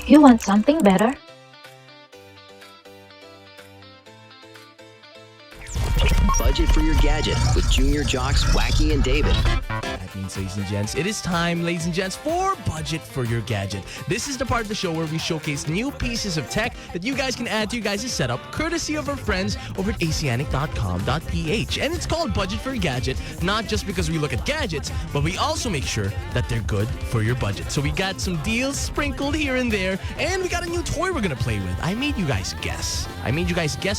You want something better? Budget for your gadget with Junior Jocks, Wacky, and David. That means, ladies and gents, it is time, ladies and gents, for Budget for Your Gadget. This is the part of the show where we showcase new pieces of tech that you guys can add to your guys' setup, courtesy of our friends over at asianic.com.ph. And it's called Budget for Your Gadget, not just because we look at gadgets, but we also make sure that they're good for your budget. So we got some deals sprinkled here and there, and we got a new toy we're going to play with. I made you guys guess.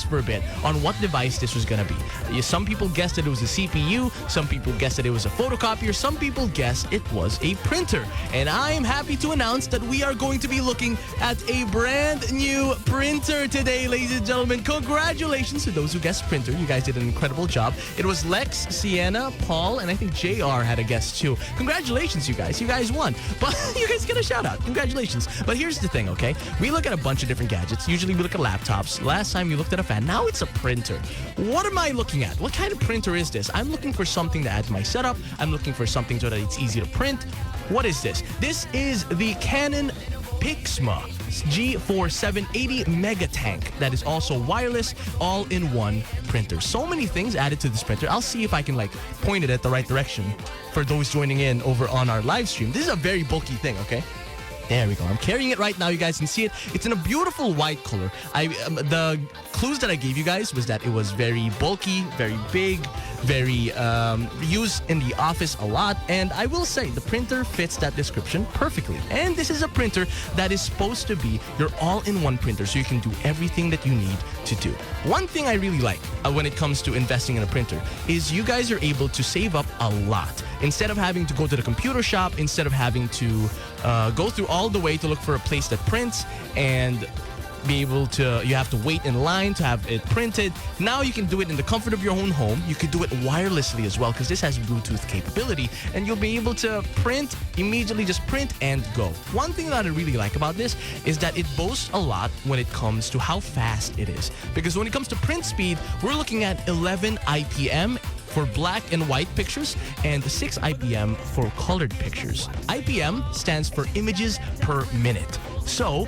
For a bit on what device this was going to be. Some people guessed that it was a CPU, some people guessed that it was a photocopier, some people guessed it was a printer. And I am happy to announce that we are going to be looking at a brand new printer today, ladies and gentlemen. Congratulations to those who guessed printer. You guys did an incredible job. It was Lex, Sienna, Paul, and I think JR had a guess too. Congratulations, you guys. You guys won. But you guys get a shout out. Congratulations. But here's the thing, okay? We look at a bunch of different gadgets. Usually we look at laptops. Last time you looked at a fan. Now it's a printer. What am I looking at? What kind of printer is this? I'm looking for something to add to my setup. I'm looking for something so that it's easy to print. What is this? This is the Canon PIXMA G4780 Mega Tank that is also wireless, all-in-one printer. So many things added to this printer. I'll see if I can point it at the right direction for those joining in over on our live stream. This is a very bulky thing, okay? There we go. I'm carrying it right now. You guys can see it. It's in a beautiful white color. The clues that I gave you guys was that it was very bulky, very big, very used in the office a lot. And I will say the printer fits that description perfectly. And this is a printer that is supposed to be your all-in-one printer, so you can do everything that you need to do. One thing I really like when it comes to investing in a printer is you guys are able to save up a lot. Instead of having to go to the computer shop, instead of having to go through all the way to look for a place that prints and be able to, you have to wait in line to have it printed. Now you can do it in the comfort of your own home. You can do it wirelessly as well because this has Bluetooth capability, and you'll be able to print immediately, just print and go. One thing that I really like about this is that it boasts a lot when it comes to how fast it is, because when it comes to print speed, we're looking at 11 IPM for black and white pictures and 6 IPM for colored pictures. IPM stands for images per minute. So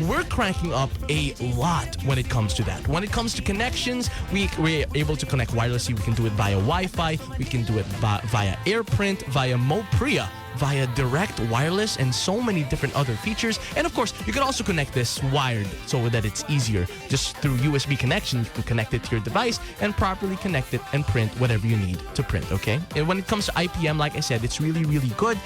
we're cranking up a lot when it comes to that. When it comes to connections, we're able to connect wirelessly. We can do it via Wi-Fi. We can do it via AirPrint, via Mopria, via direct wireless, and so many different other features. And of course, you can also connect this wired so that it's easier. Just through USB connection, you can connect it to your device and properly connect it and print whatever you need to print, okay? And when it comes to IPM, like I said, it's really, really good.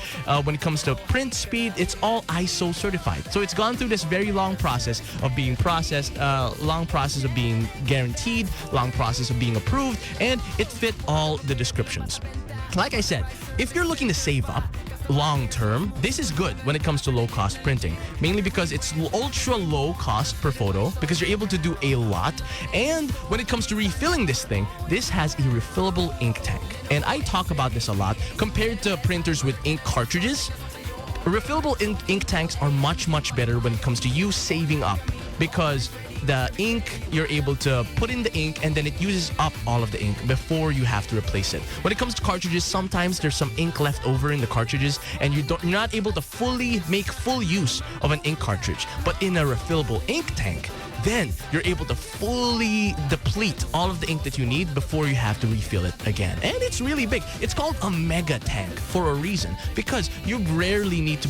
When it comes to print speed, it's all ISO certified. So it's gone through this very long process of being processed, long process of being guaranteed, long process of being approved, and it fit all the descriptions. Like I said, if you're looking to save up long term, this is good when it comes to low cost printing, mainly because it's ultra low cost per photo, because you're able to do a lot. And when it comes to refilling this thing, this has a refillable ink tank, and I talk about this a lot compared to printers with ink cartridges. Refillable ink tanks are much better when it comes to you saving up, because the ink, you're able to put in the ink and then it uses up all of the ink before you have to replace it. When it comes to cartridges, sometimes there's some ink left over in the cartridges and you're not able to fully make full use of an ink cartridge. But in a refillable ink tank, then you're able to fully deplete all of the ink that you need before you have to refill it again. And it's really big. It's called a mega tank for a reason, because you rarely need to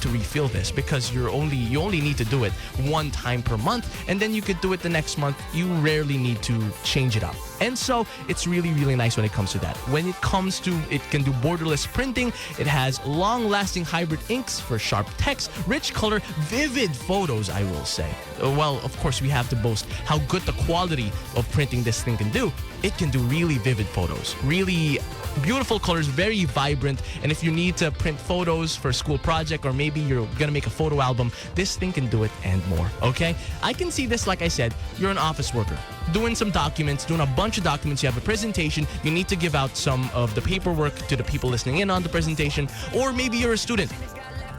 refill this, because you only need to do it one time per month, and then you could do it the next month. You rarely need to change it up. And so it's really, really nice when it comes to that. When it comes to, it can do borderless printing. It has long-lasting hybrid inks for sharp text, rich color, vivid photos, I will say. Well, of course, we have to boast how good the quality of printing this thing can do. It can do really vivid photos, really beautiful colors, very vibrant. And if you need to print photos for a school project, or maybe you're gonna make a photo album, this thing can do it and more, okay? I can see this, like I said, you're an office worker doing some documents, doing a bunch of documents. You have a presentation, you need to give out some of the paperwork to the people listening in on the presentation, or maybe you're a student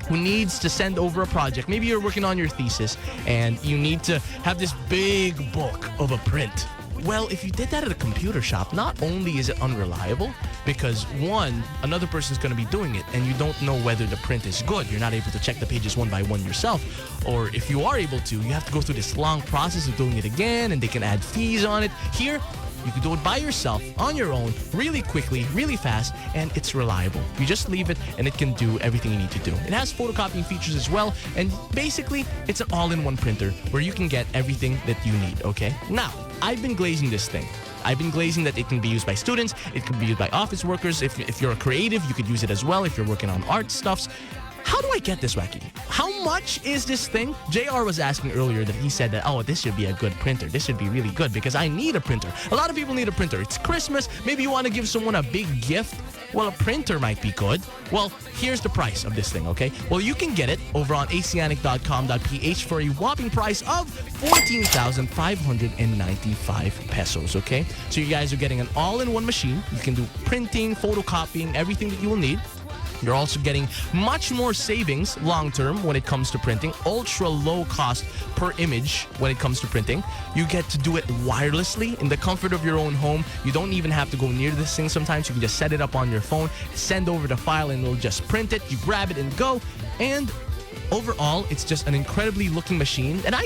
who needs to send over a project. Maybe you're working on your thesis and you need to have this big book of a print. Well, if you did that at a computer shop, not only is it unreliable, because one, another person's going to be doing it and you don't know whether the print is good. You're not able to check the pages one by one yourself. Or if you are able to, you have to go through this long process of doing it again, and they can add fees on it. Here, you can do it by yourself, on your own, really quickly, really fast, and it's reliable. You just leave it, and it can do everything you need to do. It has photocopying features as well, and basically, it's an all-in-one printer where you can get everything that you need, okay? Now, I've been glazing this thing. I've been glazing that it can be used by students, it can be used by office workers. If you're a creative, you could use it as well if you're working on art stuffs. How do I get this, Wacky? How much is this thing? JR was asking earlier that he said that, oh, this should be a good printer. This should be really good because I need a printer. A lot of people need a printer. It's Christmas. Maybe you want to give someone a big gift. Well, a printer might be good. Well, here's the price of this thing, okay? Well, you can get it over on asianic.com.ph for a whopping price of 14,595 pesos, okay? So you guys are getting an all-in-one machine. You can do printing, photocopying, everything that you will need. You're also getting much more savings long-term when it comes to printing. Ultra low cost per image when it comes to printing. You get to do it wirelessly in the comfort of your own home. You don't even have to go near this thing sometimes. You can just set it up on your phone, send over the file, and it'll just print it. You grab it and go. And overall, it's just an incredibly looking machine. And I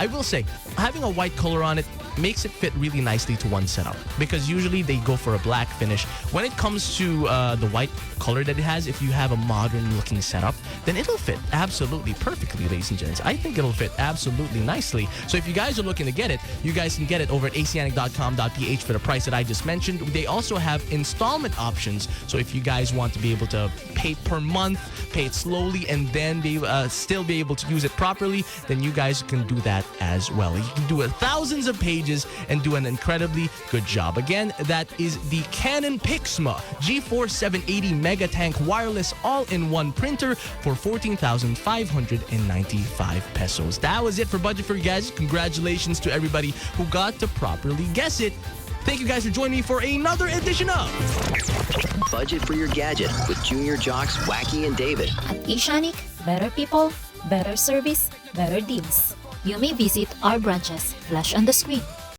will say, having a white color on it makes it fit really nicely to one setup, because usually they go for a black finish. When it comes to the white color that it has, if you have a modern looking setup, then it'll fit absolutely perfectly, ladies and gents. I think it'll fit absolutely nicely. So if you guys are looking to get it, you guys can get it over at asianic.com.ph for the price that I just mentioned. They also have installment options. So if you guys want to be able to pay per month, pay it slowly, and then still be able to use it properly, then you guys can do that as well. You can do thousands of pages and do an incredibly good job. Again, that is the Canon PIXMA G4 780 Mega Tank Wireless All-in-One Printer for 14,595 pesos. That was it for Budget for You Guys. Congratulations to everybody who got to properly guess it. Thank you guys for joining me for another edition of Budget for Your Gadget with Junior Jocks, Wacky, and David. At Asianic, better people, better service, better deals. You may visit our branches, flash on the screen.